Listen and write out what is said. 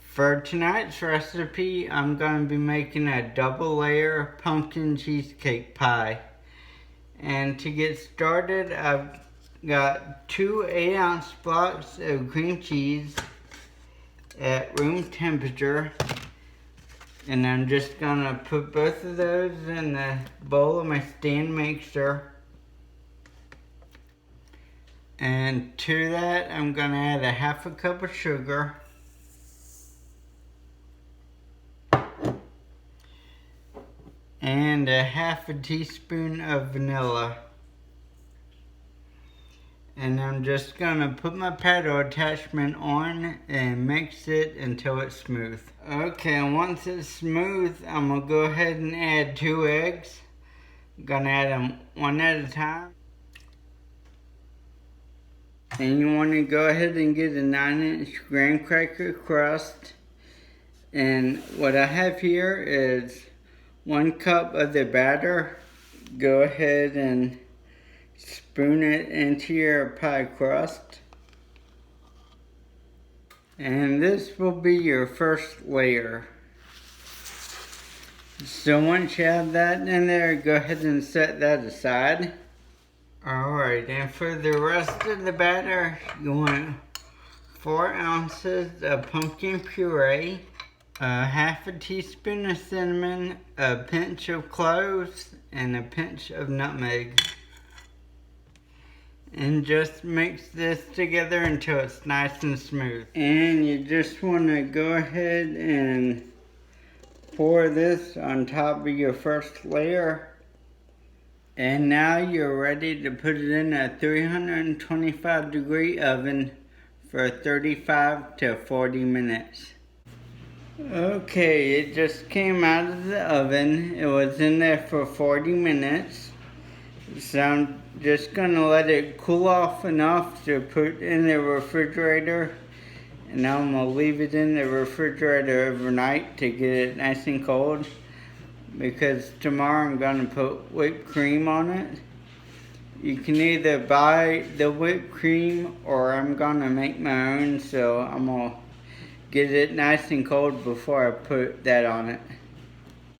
For tonight's recipe, I'm going to be making a double layer pumpkin cheesecake pie. And to get started, I've got 2 8-ounce blocks of cream cheese at room temperature. And I'm just going to put both of those in the bowl of my stand mixer. And to that, I'm going to add a 1/2 cup of sugar. And a 1/2 teaspoon of vanilla. And I'm just gonna put my paddle attachment on and mix it until it's smooth. Okay, and once it's smooth, I'm gonna go ahead and add 2 eggs. I'm gonna add them one at a time. And you wanna go ahead and get a 9-inch graham cracker crust. And what I have here is 1 cup of the batter. Go ahead and spoon it into your pie crust. And this will be your first layer. So once you have that in there, go ahead and set that aside. Alright, and for the rest of the batter, you want 4 ounces of pumpkin puree, 1/2 teaspoon of cinnamon, a pinch of cloves, and a pinch of nutmeg. And just mix this together until it's nice and smooth. And you just want to go ahead and pour this on top of your first layer. And now you're ready to put it in a 325-degree oven for 35 to 40 minutes. Okay, it just came out of the oven. It was in there for 40 minutes. So I'm just gonna let it cool off enough to put in the refrigerator. And now I'm gonna leave it in the refrigerator overnight to get it nice and cold. Because tomorrow I'm gonna put whipped cream on it. You can either buy the whipped cream or I'm gonna make my own, so I'm gonna get it nice and cold before I put that on it.